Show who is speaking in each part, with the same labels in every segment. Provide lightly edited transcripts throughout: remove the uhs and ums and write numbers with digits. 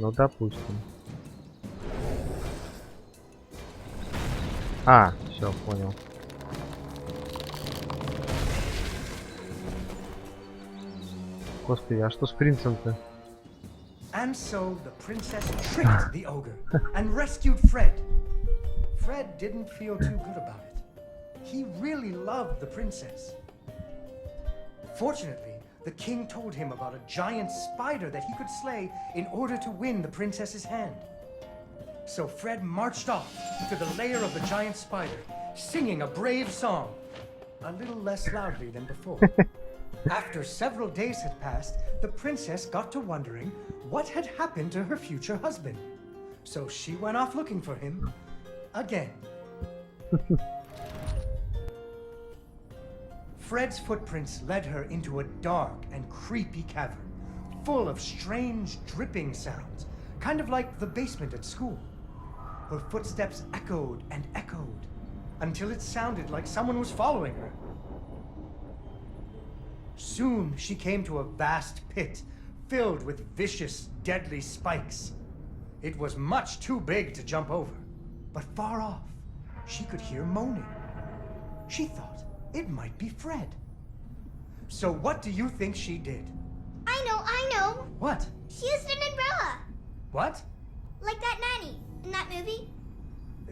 Speaker 1: Ну, допустим. А, все, понял. Господи, а что с принцем-то?
Speaker 2: And so the princess tricked the ogre and rescued Fred. Fred didn't feel too good about it. He really loved the princess. Fortunately, the king told him about a giant spider that he could slay in order to win the princess's hand. So Fred marched off to the lair of the giant spider, singing a brave song, a little less loudly than before. After several days had passed, the princess got to wondering what had happened to her future husband. So she went off looking for him again. Fred's footprints led her into a dark and creepy cavern, full of strange dripping sounds, kind of like the basement at school. Her footsteps echoed and echoed, until it sounded like someone was following her. Soon she came to a vast pit, filled with vicious, deadly spikes. It was much too big to jump over, but far off, she could hear moaning. She thought it might be Fred. So what do you think she did?
Speaker 3: I know.
Speaker 2: What?
Speaker 3: She used an umbrella.
Speaker 2: What?
Speaker 3: Like that nanny in that movie.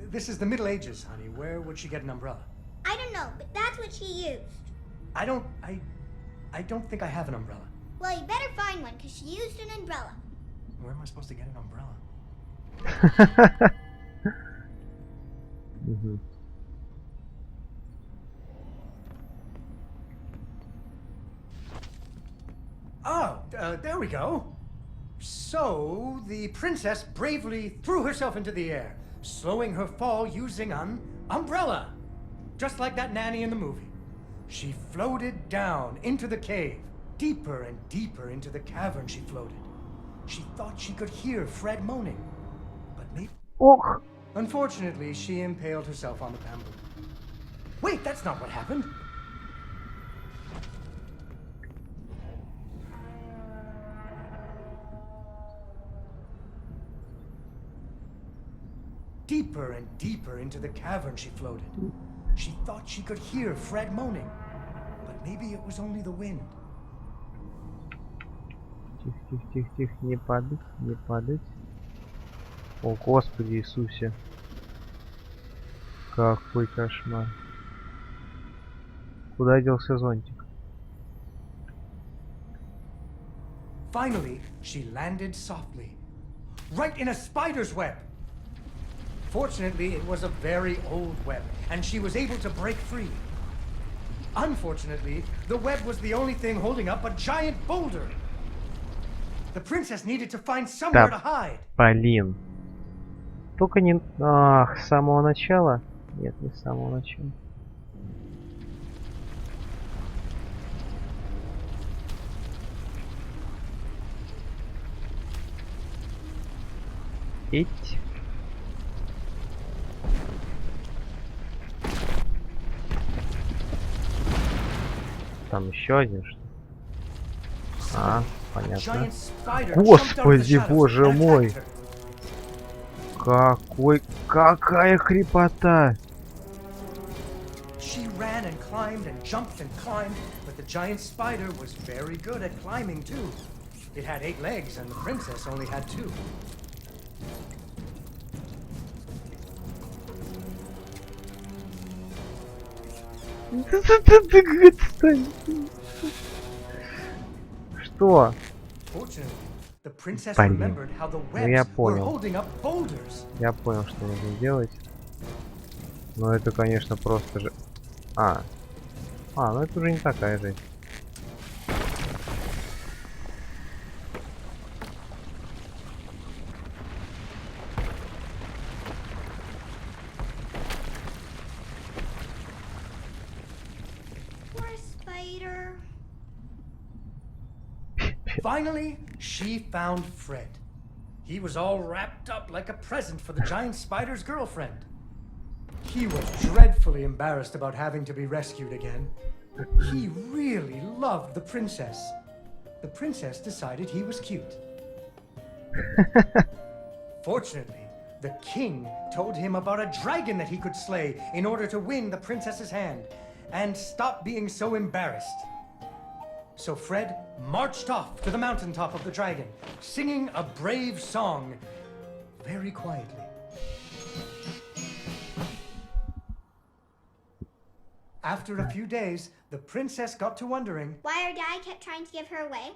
Speaker 2: This is the Middle Ages, honey. Where would she get an umbrella?
Speaker 3: I don't know, but that's what she used.
Speaker 2: I don't think I have an umbrella.
Speaker 3: Well, you better find one, because she used an umbrella.
Speaker 2: Where am I supposed to get an umbrella? Oh, there we go. So, the princess bravely threw herself into the air, slowing her fall using an umbrella. Just like that nanny in the movie. She floated down into the cave. Deeper and deeper into the cavern she floated. She thought she could hear Fred moaning. But maybe...
Speaker 1: Ох!
Speaker 2: Unfortunately, she impaled herself on the bamboo. Wait, that's not what happened. Deeper and deeper into the cavern she floated. She thought she could hear Fred moaning. But maybe it was only the wind.
Speaker 1: Тихо, не падать, не падать. О, Господи Иисусе. Какой кошмар. Куда делся зонтик?
Speaker 2: Finally, she landed softly, right in a spider's web. Fortunately, it was a very old web, and she was able to break free. Unfortunately, the web was the only thing holding up a giant boulder. The princess needed to find somewhere to hide.
Speaker 1: Блин. Только не... Ах, с самого начала? Нет, не с самого начала. Ить. Там еще один, что ли? А, понятно. Господи, боже мой! Какая хрипота!
Speaker 2: She ran and climbed and jumped and climbed, but the giant spider was very good at climbing too. It had 8 legs and the princess only had 2.
Speaker 1: Что?
Speaker 2: Fortunately, the princess
Speaker 1: Блин.
Speaker 2: remembered how the
Speaker 1: Ну я
Speaker 2: webs were
Speaker 1: понял.
Speaker 2: holding up boulders.
Speaker 1: Я понял, что нужно делать. Но это, конечно, просто же... ну это уже не такая жизнь.
Speaker 3: Poor spider.
Speaker 2: Finally, she found Fred. He was all wrapped up like a present for the giant spider's girlfriend. He was dreadfully embarrassed about having to be rescued again. He really loved the princess. The princess decided he was cute. Fortunately, the king told him about a dragon that he could slay in order to win the princess's hand and stop being so embarrassed. So Fred marched off to the mountaintop of the dragon, singing a brave song very quietly. After a few days, the princess got to wondering...
Speaker 3: Why her dad kept trying to give her away?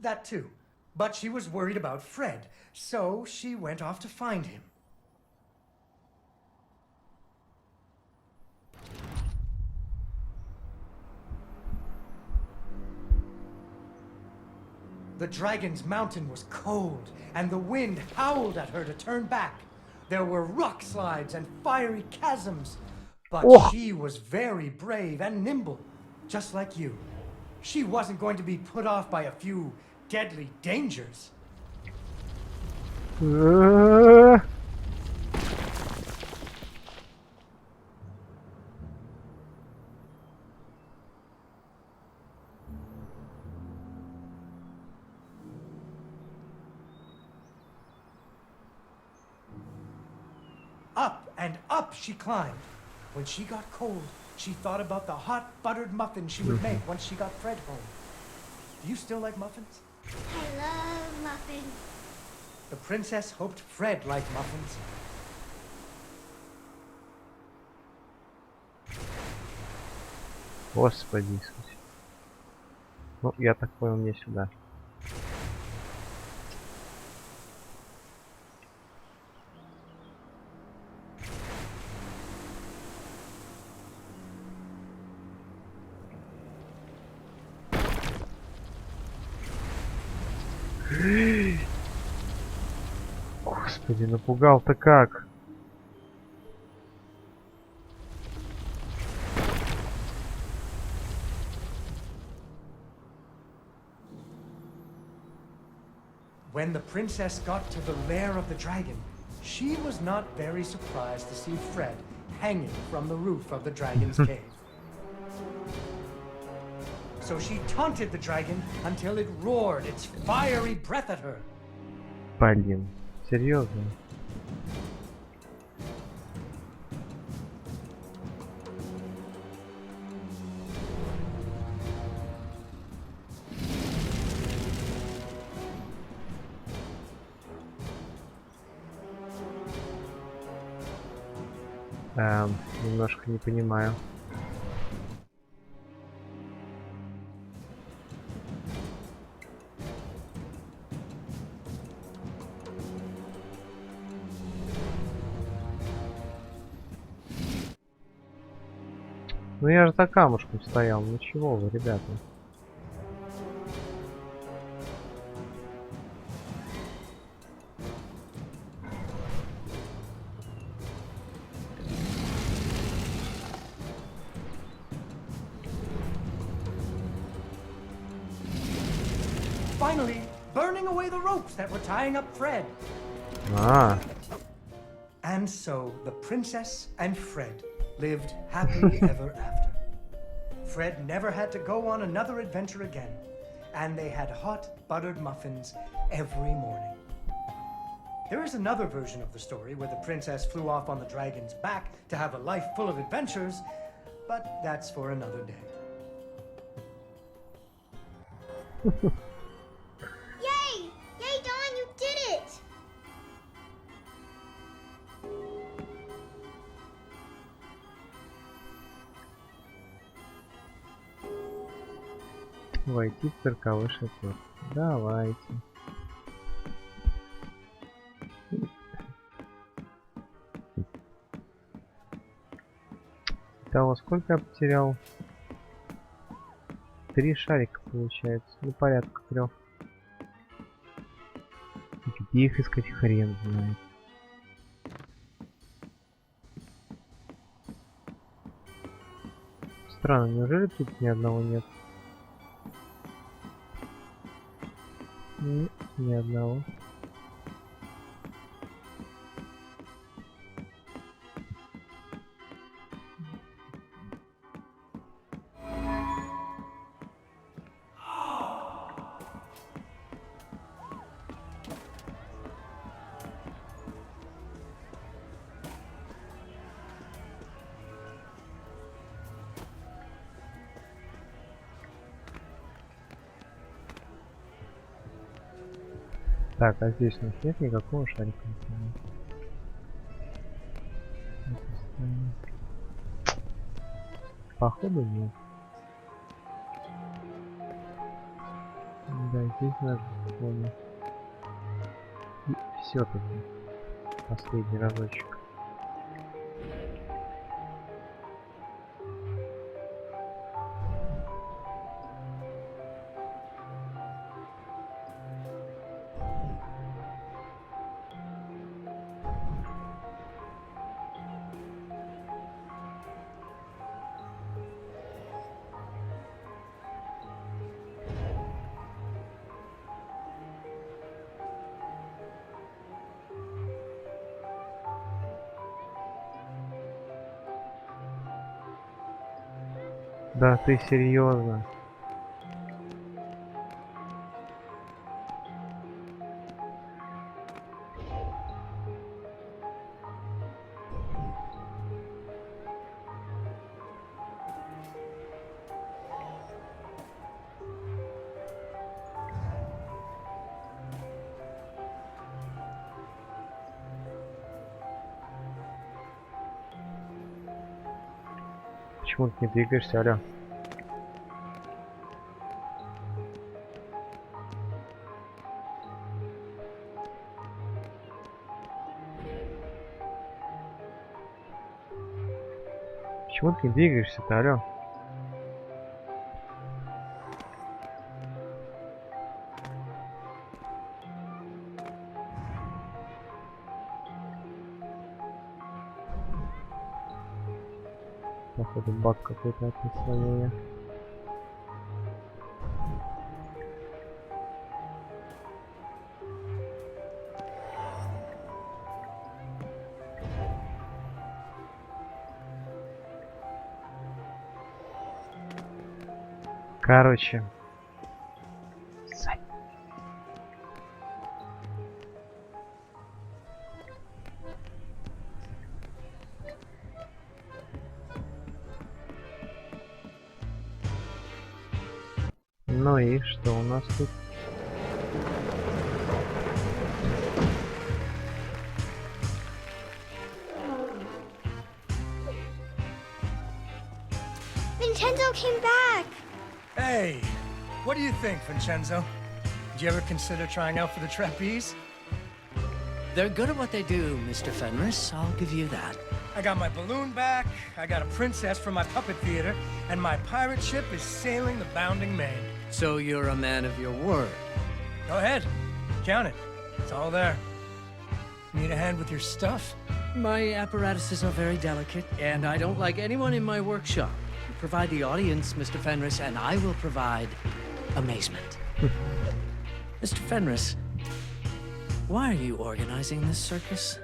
Speaker 2: That too. But she was worried about Fred, so she went off to find him. The dragon's mountain was cold, and the wind howled at her to turn back. There were rock slides and fiery chasms, but she was very brave and nimble, just like you. She wasn't going to be put off by a few deadly dangers. Up and up she climbed. When she got cold, she thought about the hot buttered muffins she would make once she got Fred home. Do you still like muffins?
Speaker 3: I love muffins.
Speaker 2: The princess hoped Fred liked muffins.
Speaker 1: Господи Иисусе. Ну, я так понял, мне сюда. Господи, напугал-то как?
Speaker 2: When the princess got to the lair of the dragon, she was not very surprised to see Fred hanging from the roof of the dragon's cave. So she taunted the dragon until it roared its fiery breath at her.
Speaker 1: Блин, серьезно? Немножко не понимаю. Ну я же за камушком стоял, ну чего вы, ребята?
Speaker 2: Finally, burning away the ropes that were tying up Fred. And so the princess and Fred lived happily ever after. Fred never had to go on another adventure again, and they had hot buttered muffins every morning. There is another version of the story where the princess flew off on the dragon's back to have a life full of adventures, but that's for another day.
Speaker 3: Yay! Yay, Dawn, you did it!
Speaker 1: Войти в цирковой шатер. Давайте. Того, сколько я потерял? 3 шарика получается. Ну, порядка 3. Где их искать, хрен знает. Странно, неужели тут ни одного нет? Нет, ни одного. Так, а здесь у нас нет никакого шарика. Походу нет. Да, здесь надо помню. И все-таки последний разочек. Да ты серьезно? Почему ты не двигаешься, алё? Почему ты не двигаешься-то, алё? Походу баг какой-то опять словил я. Короче. Ну и что у нас тут?
Speaker 3: Vincenzo came back.
Speaker 2: Hey, what do you think, Vincenzo? Did you ever consider trying out for the trapeze?
Speaker 4: They're good at what they do, Mr. Fenris. I'll give you that.
Speaker 2: I got my balloon back, I got a princess from my puppet theater, and my pirate ship is sailing the bounding main.
Speaker 4: So you're a man of your word.
Speaker 2: Go ahead, count it. It's all there. Need a hand with your stuff?
Speaker 4: My apparatuses are very delicate, and I don't like anyone in my workshop. You provide the audience, Mr. Fenris, and I will provide amazement. Mr. Fenris, why are you organizing this circus?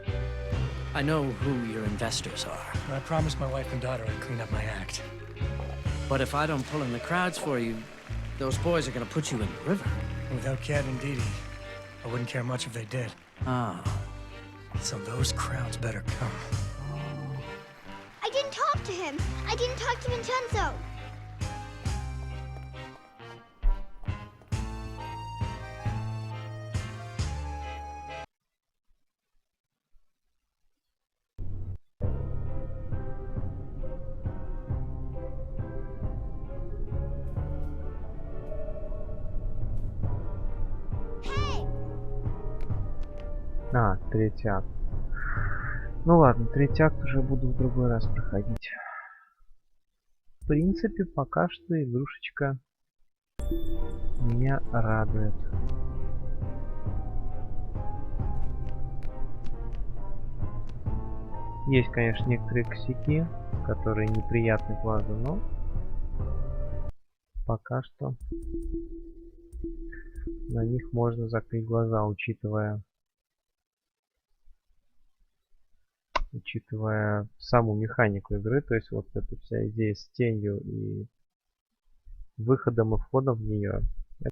Speaker 4: I know who your investors are.
Speaker 2: I promised my wife and daughter I'd clean up my act.
Speaker 4: But if I don't pull in the crowds for you, those boys are gonna put you in the river.
Speaker 2: Without Cat and Dee Dee, I wouldn't care much if they did.
Speaker 4: Ah.
Speaker 2: So those crowds better come.
Speaker 3: I didn't talk to him. I didn't talk to Vincenzo. Hey!
Speaker 1: А, третий акт. Ну ладно, третий акт уже буду в другой раз проходить. В принципе, пока что игрушечка меня радует. Есть, конечно, некоторые косяки, которые неприятны глазу, но пока что на них можно закрыть глаза, учитывая саму механику игры, то есть вот эта вся идея с тенью и выходом и входом в нее.